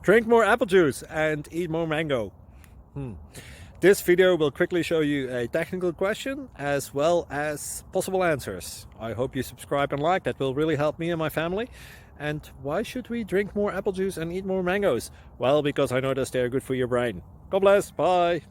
Drink more apple juice and eat more mango. This video will quickly show you a technical question as well as possible answers. I hope you subscribe and like, that will really help me and my family. And why should we drink more apple juice and eat more mangoes? Well, because I noticed they're good for your brain. God bless, bye!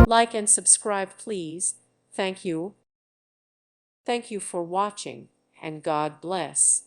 Like and subscribe, please. Thank you. Thank you for watching, and God bless.